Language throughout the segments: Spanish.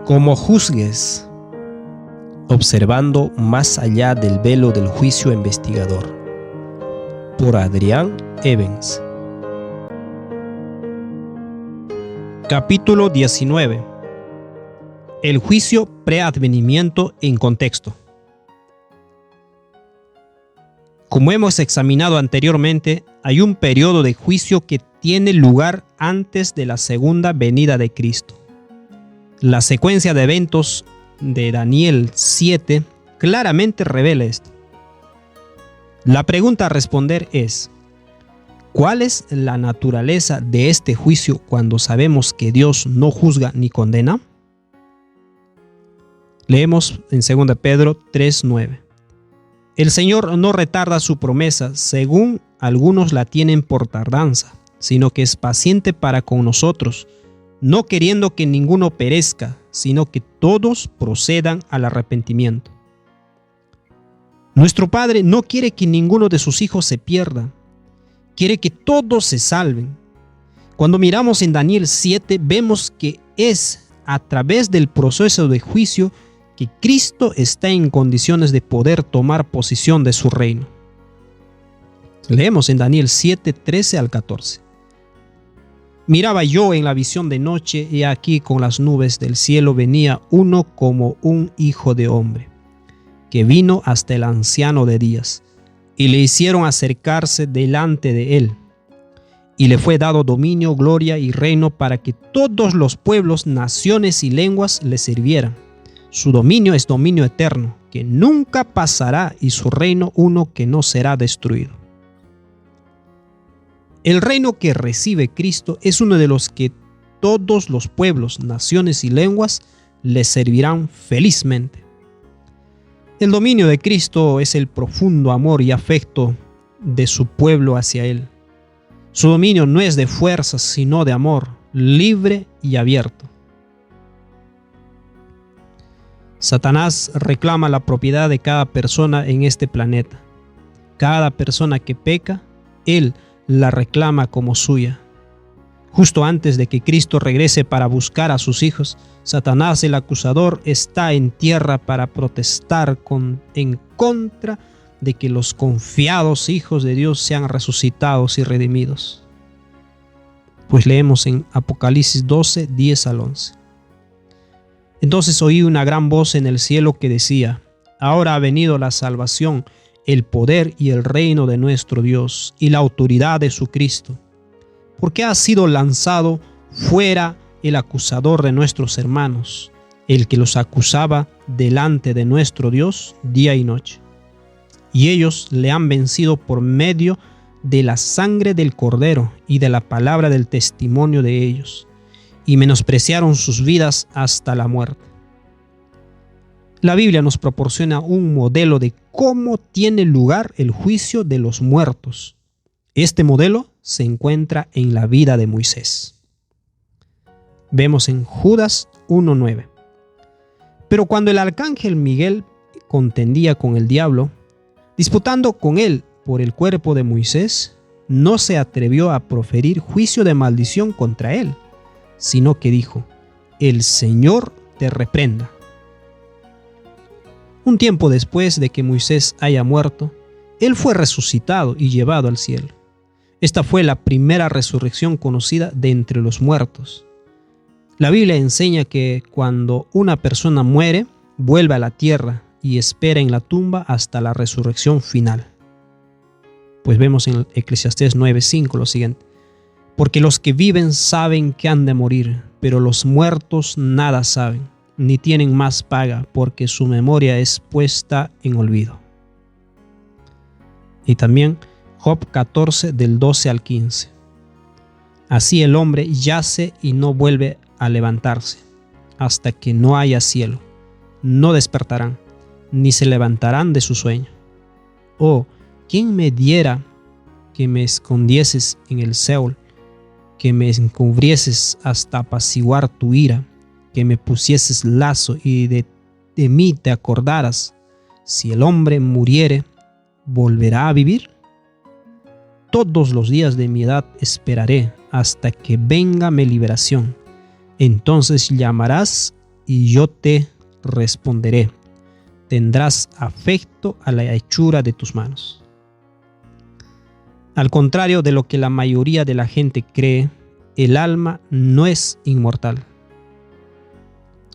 Como juzgues, observando más allá del velo del juicio investigador. Por Adrián Evans. Capítulo 19. El juicio preadvenimiento en contexto. Como hemos examinado anteriormente, hay un periodo de juicio que tiene lugar antes de la segunda venida de Cristo. La secuencia de eventos de Daniel 7 claramente revela esto. La pregunta a responder es: ¿cuál es la naturaleza de este juicio cuando sabemos que Dios no juzga ni condena? Leemos en 2 Pedro 3:9. El Señor no retarda su promesa, según algunos la tienen por tardanza, sino que es paciente para con nosotros, no queriendo que ninguno perezca, sino que todos procedan al arrepentimiento. Nuestro Padre no quiere que ninguno de sus hijos se pierda, quiere que todos se salven. Cuando miramos en Daniel 7, vemos que es a través del proceso de juicio que Cristo está en condiciones de poder tomar posesión de su reino. Leemos en Daniel 7, 13 al 14. Miraba yo en la visión de noche, y aquí con las nubes del cielo venía uno como un hijo de hombre, que vino hasta el anciano de días, y le hicieron acercarse delante de él. Y le fue dado dominio, gloria y reino para que todos los pueblos, naciones y lenguas le sirvieran. Su dominio es dominio eterno, que nunca pasará, y su reino uno que no será destruido. El reino que recibe Cristo es uno de los que todos los pueblos, naciones y lenguas le servirán felizmente. El dominio de Cristo es el profundo amor y afecto de su pueblo hacia Él. Su dominio no es de fuerzas, sino de amor, libre y abierto. Satanás reclama la propiedad de cada persona en este planeta. Cada persona que peca, él la reclama como suya. Justo antes de que Cristo regrese para buscar a sus hijos, Satanás, el acusador, está en tierra para protestar en contra de que los confiados hijos de Dios sean resucitados y redimidos. Pues leemos en Apocalipsis 12, 10 al 11. Entonces oí una gran voz en el cielo que decía: ahora ha venido la salvación, el poder y el reino de nuestro Dios y la autoridad de su Cristo, porque ha sido lanzado fuera el acusador de nuestros hermanos, el que los acusaba delante de nuestro Dios día y noche. Y ellos le han vencido por medio de la sangre del Cordero y de la palabra del testimonio de ellos, y menospreciaron sus vidas hasta la muerte. La Biblia nos proporciona un modelo de cómo tiene lugar el juicio de los muertos. Este modelo se encuentra en la vida de Moisés. Vemos en Judas 1:9. Pero cuando el arcángel Miguel contendía con el diablo, disputando con él por el cuerpo de Moisés, no se atrevió a proferir juicio de maldición contra él, sino que dijo: el Señor te reprenda. Un tiempo después de que Moisés haya muerto, él fue resucitado y llevado al cielo. Esta fue la primera resurrección conocida de entre los muertos. La Biblia enseña que cuando una persona muere, vuelve a la tierra y espera en la tumba hasta la resurrección final. Pues vemos en Eclesiastés 9:5 lo siguiente: porque los que viven saben que han de morir, pero los muertos nada saben, ni tienen más paga, porque su memoria es puesta en olvido. Y también Job 14 del 12 al 15. Así el hombre yace y no vuelve a levantarse, hasta que no haya cielo. No despertarán, ni se levantarán de su sueño. Oh, ¿quién me diera que me escondieses en el Seol, que me encubrieses hasta apaciguar tu ira, que me pusieses lazo y de mí te acordaras? Si el hombre muriere, ¿volverá a vivir? Todos los días de mi edad esperaré hasta que venga mi liberación. Entonces llamarás y yo te responderé. Tendrás afecto a la hechura de tus manos. Al contrario de lo que la mayoría de la gente cree, el alma no es inmortal.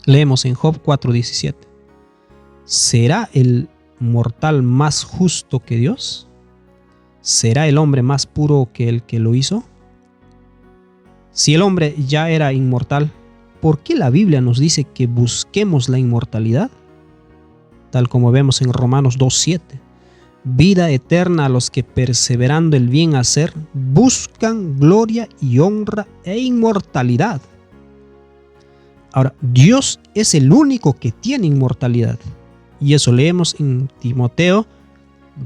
Leemos en Job 4:17. ¿Será el mortal más justo que Dios? ¿Será el hombre más puro que el que lo hizo? Si el hombre ya era inmortal, ¿por qué la Biblia nos dice que busquemos la inmortalidad? Tal como vemos en Romanos 2:7. Vida eterna a los que, perseverando el bien hacer, buscan gloria y honra e inmortalidad. Ahora, Dios es el único que tiene inmortalidad. Y eso leemos en Timoteo,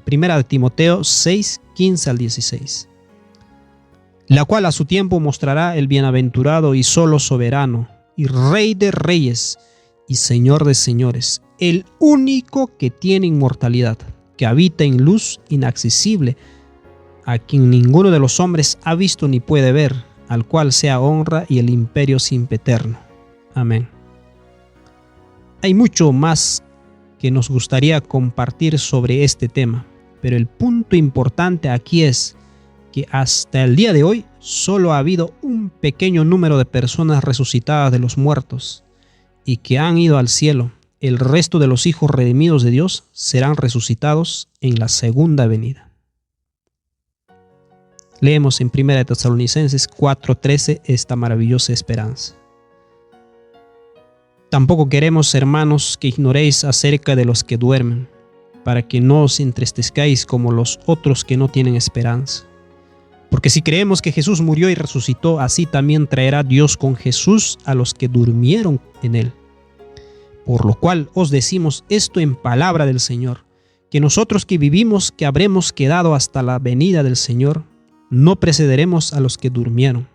1 Timoteo 6:15 al 16. La cual a su tiempo mostrará el bienaventurado y solo soberano, y Rey de reyes, y Señor de señores, el único que tiene inmortalidad, que habita en luz inaccesible, a quien ninguno de los hombres ha visto ni puede ver, al cual sea honra y el imperio sempiterno. Amén. Hay mucho más que nos gustaría compartir sobre este tema, pero el punto importante aquí es que hasta el día de hoy solo ha habido un pequeño número de personas resucitadas de los muertos y que han ido al cielo. El resto de los hijos redimidos de Dios serán resucitados en la segunda venida. Leemos en 1 Tesalonicenses 4:13 esta maravillosa esperanza. Tampoco queremos, hermanos, que ignoréis acerca de los que duermen, para que no os entristezcáis como los otros que no tienen esperanza. Porque si creemos que Jesús murió y resucitó, así también traerá Dios con Jesús a los que durmieron en él. Por lo cual os decimos esto en palabra del Señor, que nosotros que vivimos, que habremos quedado hasta la venida del Señor, no precederemos a los que durmieron.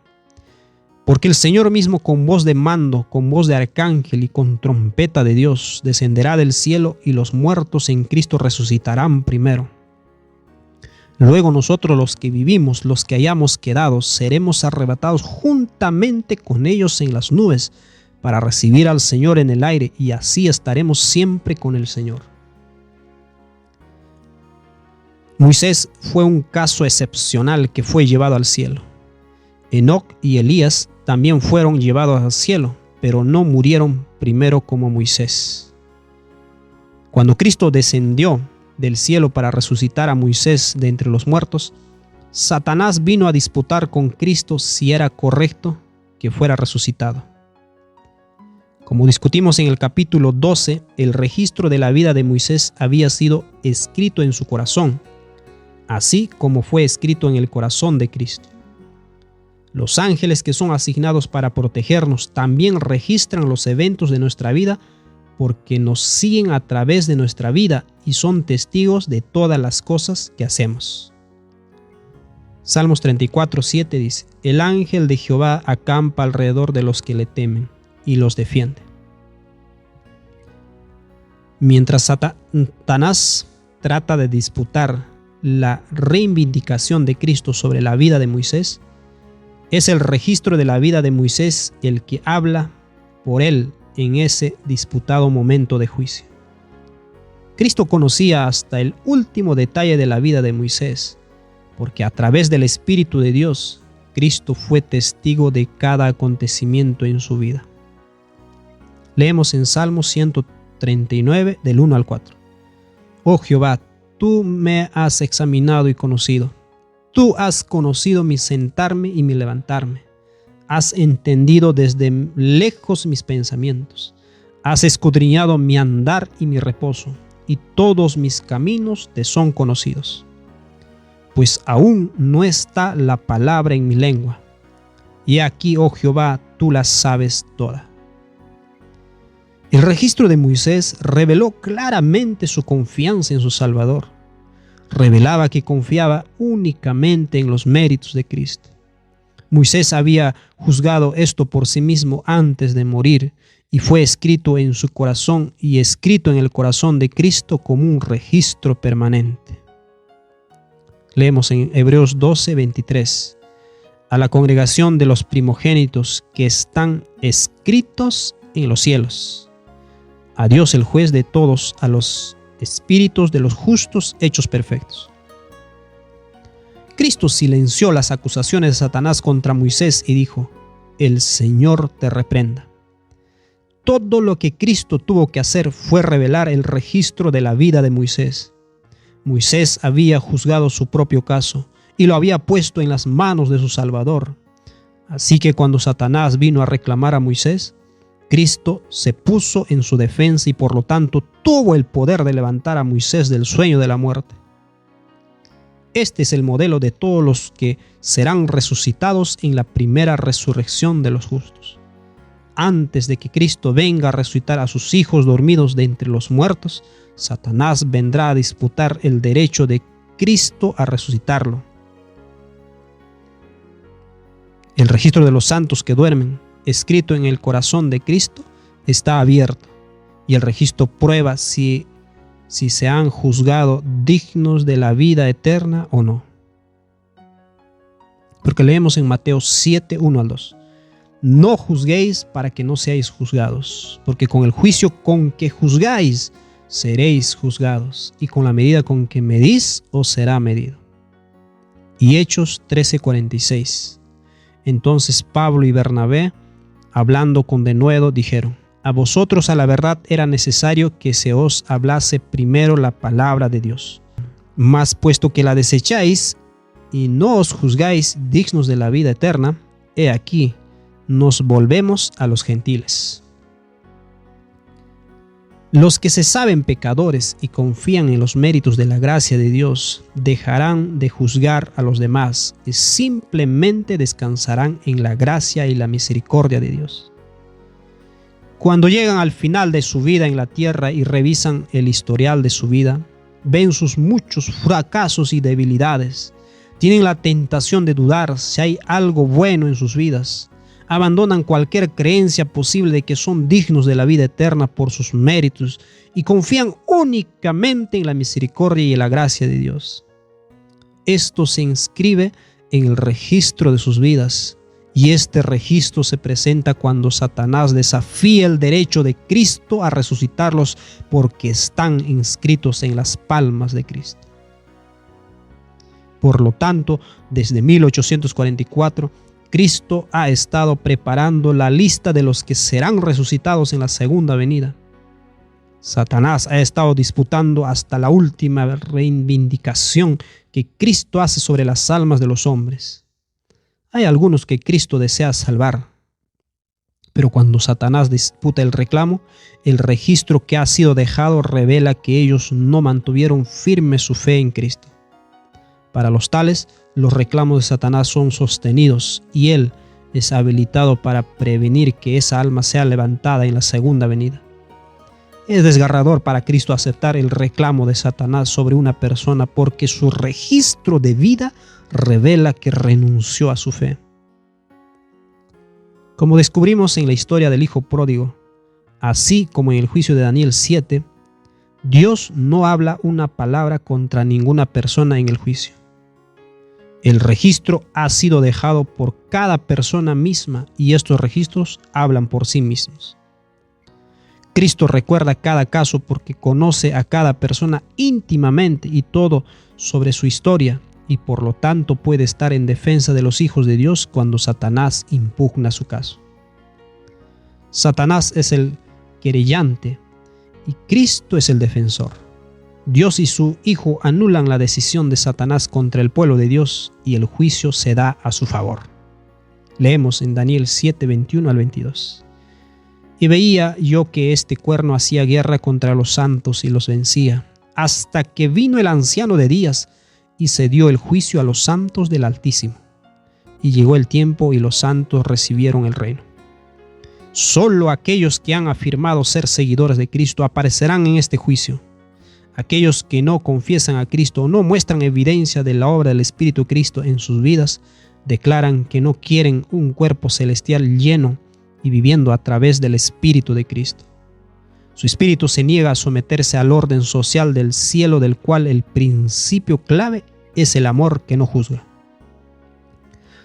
Porque el Señor mismo, con voz de mando, con voz de arcángel y con trompeta de Dios, descenderá del cielo, y los muertos en Cristo resucitarán primero. Luego nosotros, los que vivimos, los que hayamos quedado, seremos arrebatados juntamente con ellos en las nubes, para recibir al Señor en el aire, y así estaremos siempre con el Señor. Moisés fue un caso excepcional que fue llevado al cielo. Enoc y Elías también fueron llevados al cielo, pero no murieron primero como Moisés. Cuando Cristo descendió del cielo para resucitar a Moisés de entre los muertos, Satanás vino a disputar con Cristo si era correcto que fuera resucitado. Como discutimos en el capítulo 12, el registro de la vida de Moisés había sido escrito en su corazón, así como fue escrito en el corazón de Cristo. Los ángeles que son asignados para protegernos también registran los eventos de nuestra vida, porque nos siguen a través de nuestra vida y son testigos de todas las cosas que hacemos. Salmos 34:7 dice: El ángel de Jehová acampa alrededor de los que le temen y los defiende. Mientras Satanás trata de disputar la reivindicación de Cristo sobre la vida de Moisés, es el registro de la vida de Moisés el que habla por él en ese disputado momento de juicio. Cristo conocía hasta el último detalle de la vida de Moisés, porque a través del Espíritu de Dios, Cristo fue testigo de cada acontecimiento en su vida. Leemos en Salmos 139, del 1 al 4. Oh Jehová, tú me has examinado y conocido. Tú has conocido mi sentarme y mi levantarme. Has entendido desde lejos mis pensamientos. Has escudriñado mi andar y mi reposo, y todos mis caminos te son conocidos. Pues aún no está la palabra en mi lengua. Y aquí, oh Jehová, tú la sabes toda. El registro de Moisés reveló claramente su confianza en su Salvador. Revelaba que confiaba únicamente en los méritos de Cristo. Moisés había juzgado esto por sí mismo antes de morir, y fue escrito en su corazón y escrito en el corazón de Cristo como un registro permanente. Leemos en Hebreos 12:23. A la congregación de los primogénitos que están escritos en los cielos. A Dios el juez de todos, a los espíritus de los justos hechos perfectos. Cristo silenció las acusaciones de Satanás contra Moisés y dijo: el Señor te reprenda. Todo lo que Cristo tuvo que hacer fue revelar el registro de la vida de Moisés. Moisés había juzgado su propio caso y lo había puesto en las manos de su Salvador. Así que cuando Satanás vino a reclamar a Moisés, Cristo se puso en su defensa y por lo tanto tuvo el poder de levantar a Moisés del sueño de la muerte. Este es el modelo de todos los que serán resucitados en la primera resurrección de los justos. Antes de que Cristo venga a resucitar a sus hijos dormidos de entre los muertos, Satanás vendrá a disputar el derecho de Cristo a resucitarlo. El registro de los santos que duermen, escrito en el corazón de Cristo, está abierto, y el registro prueba si se han juzgado dignos de la vida eterna o no. Porque leemos en Mateo 7, 1 al 2. No juzguéis para que no seáis juzgados, porque con el juicio con que juzgáis seréis juzgados, y con la medida con que medís os será medido. Y Hechos 13:46. Entonces Pablo y Bernabé, hablando con denuedo, dijeron: a vosotros a la verdad era necesario que se os hablase primero la palabra de Dios. Mas puesto que la desecháis y no os juzgáis dignos de la vida eterna, he aquí, nos volvemos a los gentiles. Los que se saben pecadores y confían en los méritos de la gracia de Dios dejarán de juzgar a los demás y simplemente descansarán en la gracia y la misericordia de Dios. Cuando llegan al final de su vida en la tierra y revisan el historial de su vida, ven sus muchos fracasos y debilidades, tienen la tentación de dudar si hay algo bueno en sus vidas, abandonan cualquier creencia posible de que son dignos de la vida eterna por sus méritos y confían únicamente en la misericordia y en la gracia de Dios. Esto se inscribe en el registro de sus vidas, y este registro se presenta cuando Satanás desafía el derecho de Cristo a resucitarlos porque están inscritos en las palmas de Cristo. Por lo tanto, desde 1844, Cristo ha estado preparando la lista de los que serán resucitados en la segunda venida. Satanás ha estado disputando hasta la última reivindicación que Cristo hace sobre las almas de los hombres. Hay algunos que Cristo desea salvar, pero cuando Satanás disputa el reclamo, el registro que ha sido dejado revela que ellos no mantuvieron firme su fe en Cristo. Para los tales, los reclamos de Satanás son sostenidos y él es habilitado para prevenir que esa alma sea levantada en la segunda venida. Es desgarrador para Cristo aceptar el reclamo de Satanás sobre una persona porque su registro de vida revela que renunció a su fe. Como descubrimos en la historia del hijo pródigo, así como en el juicio de Daniel 7, Dios no habla una palabra contra ninguna persona en el juicio. El registro ha sido dejado por cada persona misma y estos registros hablan por sí mismos. Cristo recuerda cada caso porque conoce a cada persona íntimamente y todo sobre su historia y por lo tanto puede estar en defensa de los hijos de Dios cuando Satanás impugna su caso. Satanás es el querellante y Cristo es el defensor. Dios y su Hijo anulan la decisión de Satanás contra el pueblo de Dios y el juicio se da a su favor. Leemos en Daniel 7, 21 al 22. Y veía yo que este cuerno hacía guerra contra los santos y los vencía, hasta que vino el anciano de días y se dio el juicio a los santos del Altísimo. Y llegó el tiempo y los santos recibieron el reino. Solo aquellos que han afirmado ser seguidores de Cristo aparecerán en este juicio. Aquellos que no confiesan a Cristo o no muestran evidencia de la obra del Espíritu de Cristo en sus vidas, declaran que no quieren un cuerpo celestial lleno y viviendo a través del Espíritu de Cristo. Su espíritu se niega a someterse al orden social del cielo, del cual el principio clave es el amor que no juzga.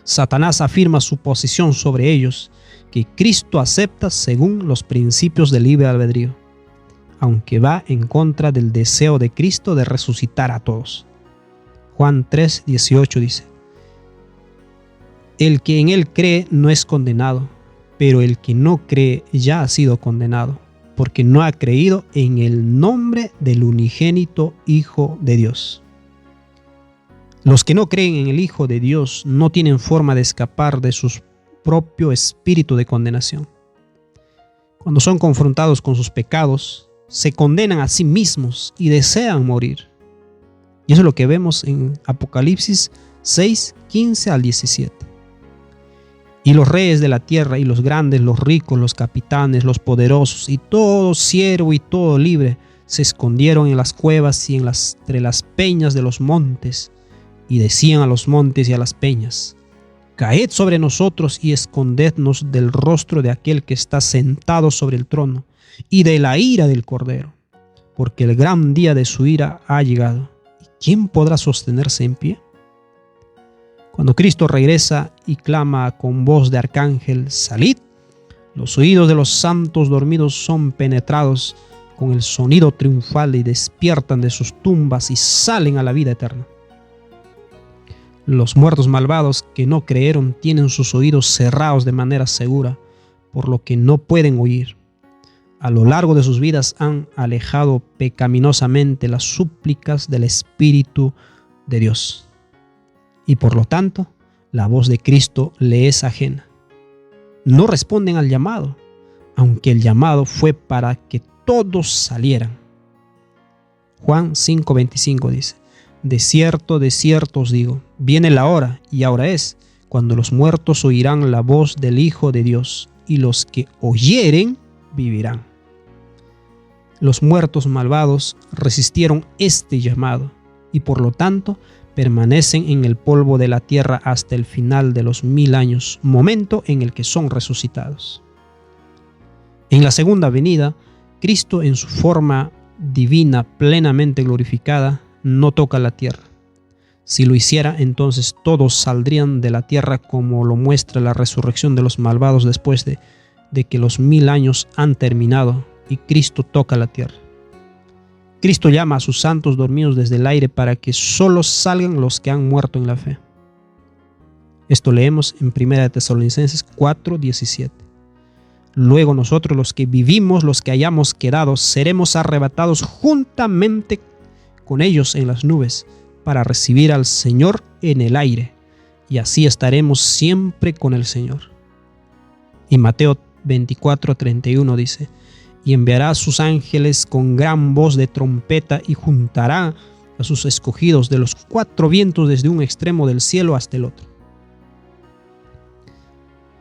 Satanás afirma su posición sobre ellos, que Cristo acepta según los principios del libre albedrío, aunque va en contra del deseo de Cristo de resucitar a todos. Juan 3:18 dice: el que en él cree no es condenado, pero el que no cree ya ha sido condenado, porque no ha creído en el nombre del unigénito Hijo de Dios. Los que no creen en el Hijo de Dios no tienen forma de escapar de su propio espíritu de condenación. Cuando son confrontados con sus pecados, se condenan a sí mismos y desean morir. Y eso es lo que vemos en Apocalipsis 6:15 al 17. Y los reyes de la tierra y los grandes, los ricos, los capitanes, los poderosos y todo siervo y todo libre se escondieron en las cuevas y entre las peñas de los montes, y decían a los montes y a las peñas: caed sobre nosotros y escondednos del rostro de aquel que está sentado sobre el trono y de la ira del Cordero, porque el gran día de su ira ha llegado. ¿Y quién podrá sostenerse en pie? Cuando Cristo regresa y clama con voz de arcángel: salid, los oídos de los santos dormidos son penetrados con el sonido triunfal y despiertan de sus tumbas y salen a la vida eterna. Los muertos malvados que no creyeron tienen sus oídos cerrados de manera segura, por lo que no pueden oír. A lo largo de sus vidas han alejado pecaminosamente las súplicas del Espíritu de Dios. Y por lo tanto, la voz de Cristo le es ajena. No responden al llamado, aunque el llamado fue para que todos salieran. Juan 5:25 dice: de cierto os digo, viene la hora, y ahora es, cuando los muertos oirán la voz del Hijo de Dios, y los que oyeren vivirán. Los muertos malvados resistieron este llamado, y por lo tanto permanecen en el polvo de la tierra hasta el final de los 1000 años, momento en el que son resucitados. En la segunda venida, Cristo en su forma divina plenamente glorificada no toca la tierra. Si lo hiciera, entonces todos saldrían de la tierra, como lo muestra la resurrección de los malvados después de que los 1000 años han terminado y Cristo toca la tierra. Cristo llama a sus santos dormidos desde el aire para que solo salgan los que han muerto en la fe. Esto leemos en 1 Tesalonicenses 4:17. Luego nosotros, los que vivimos, los que hayamos quedado, seremos arrebatados juntamente con ellos en las nubes para recibir al Señor en el aire, y así estaremos siempre con el Señor. Y Mateo 24:31 dice: y enviará a sus ángeles con gran voz de trompeta y juntará a sus escogidos de los 4 vientos desde un extremo del cielo hasta el otro.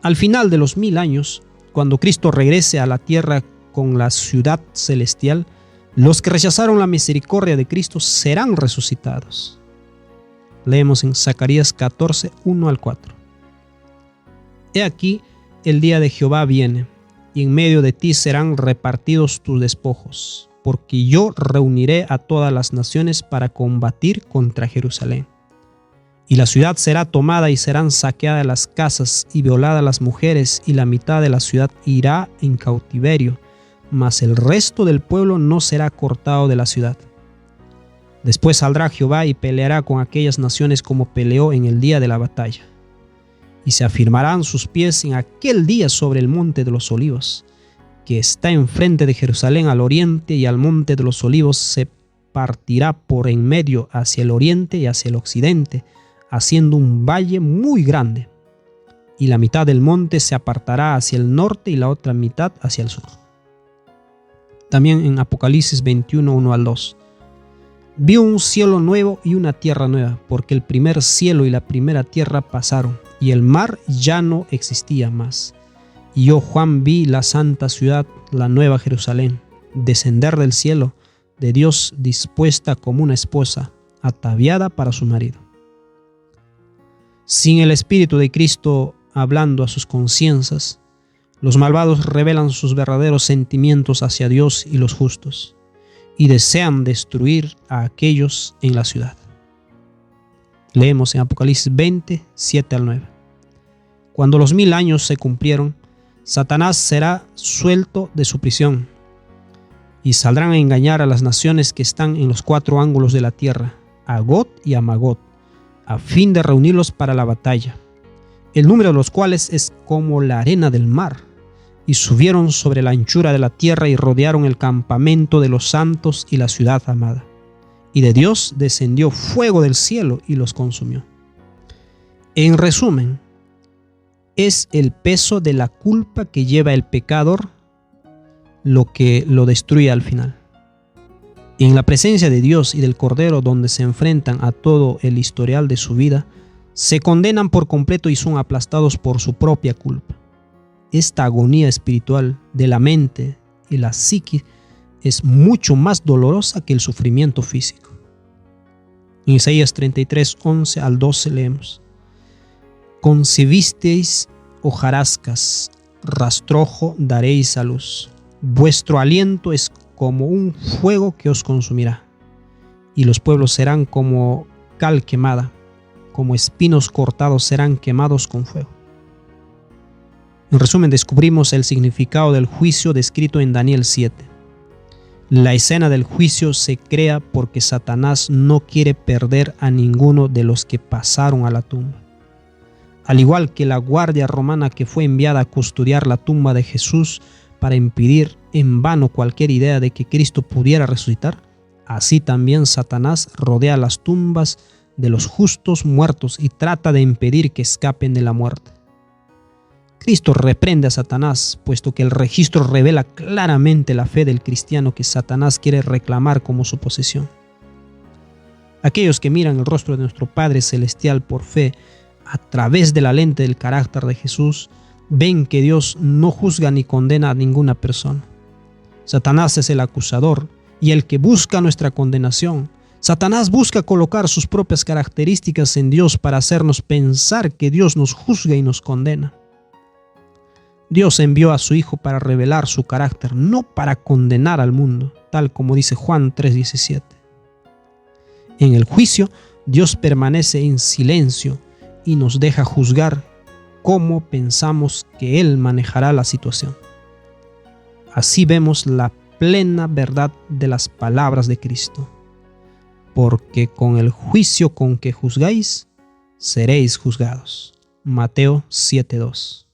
Al final de los 1000 años, cuando Cristo regrese a la tierra con la ciudad celestial, los que rechazaron la misericordia de Cristo serán resucitados. Leemos en Zacarías 14:1 al 4. He aquí, el día de Jehová viene, y en medio de ti serán repartidos tus despojos, porque yo reuniré a todas las naciones para combatir contra Jerusalén. Y la ciudad será tomada y serán saqueadas las casas y violadas las mujeres, y la mitad de la ciudad irá en cautiverio, mas el resto del pueblo no será cortado de la ciudad. Después saldrá Jehová y peleará con aquellas naciones como peleó en el día de la batalla. Y se afirmarán sus pies en aquel día sobre el monte de los olivos, que está enfrente de Jerusalén al oriente, y al monte de los olivos se partirá por en medio hacia el oriente y hacia el occidente, haciendo un valle muy grande. Y la mitad del monte se apartará hacia el norte y la otra mitad hacia el sur. También en Apocalipsis 21:1 al 2. Vi un cielo nuevo y una tierra nueva, porque el primer cielo y la primera tierra pasaron, y el mar ya no existía más. Y yo, Juan, vi la santa ciudad, la nueva Jerusalén, descender del cielo de Dios, dispuesta como una esposa, ataviada para su marido. Sin el Espíritu de Cristo hablando a sus conciencias, los malvados revelan sus verdaderos sentimientos hacia Dios y los justos, y desean destruir a aquellos en la ciudad. Leemos en Apocalipsis 20:7 al 9. Cuando los 1000 años se cumplieron, Satanás será suelto de su prisión y saldrán a engañar a las naciones que están en los 4 ángulos de la tierra, a Gog y a Magog, a fin de reunirlos para la batalla, el número de los cuales es como la arena del mar. Y subieron sobre la anchura de la tierra y rodearon el campamento de los santos y la ciudad amada. Y de Dios descendió fuego del cielo y los consumió. En resumen, es el peso de la culpa que lleva el pecador lo que lo destruye al final. En la presencia de Dios y del Cordero, donde se enfrentan a todo el historial de su vida, se condenan por completo y son aplastados por su propia culpa. Esta agonía espiritual de la mente y la psique es mucho más dolorosa que el sufrimiento físico. En Isaías 33, 11 al 12 leemos: Concebisteis hojarascas, rastrojo daréis a luz. Vuestro aliento es como un fuego que os consumirá, y los pueblos serán como cal quemada, como espinos cortados serán quemados con fuego. En resumen, descubrimos el significado del juicio descrito en Daniel 7. La escena del juicio se crea porque Satanás no quiere perder a ninguno de los que pasaron a la tumba. Al igual que la guardia romana que fue enviada a custodiar la tumba de Jesús para impedir en vano cualquier idea de que Cristo pudiera resucitar, así también Satanás rodea las tumbas de los justos muertos y trata de impedir que escapen de la muerte. Cristo reprende a Satanás, puesto que el registro revela claramente la fe del cristiano que Satanás quiere reclamar como su posesión. Aquellos que miran el rostro de nuestro Padre Celestial por fe a través de la lente del carácter de Jesús, ven que Dios no juzga ni condena a ninguna persona. Satanás es el acusador y el que busca nuestra condenación. Satanás busca colocar sus propias características en Dios para hacernos pensar que Dios nos juzga y nos condena. Dios envió a su Hijo para revelar su carácter, no para condenar al mundo, tal como dice Juan 3:17. En el juicio, Dios permanece en silencio y nos deja juzgar cómo pensamos que Él manejará la situación. Así vemos la plena verdad de las palabras de Cristo. Porque con el juicio con que juzgáis, seréis juzgados. Mateo 7:2.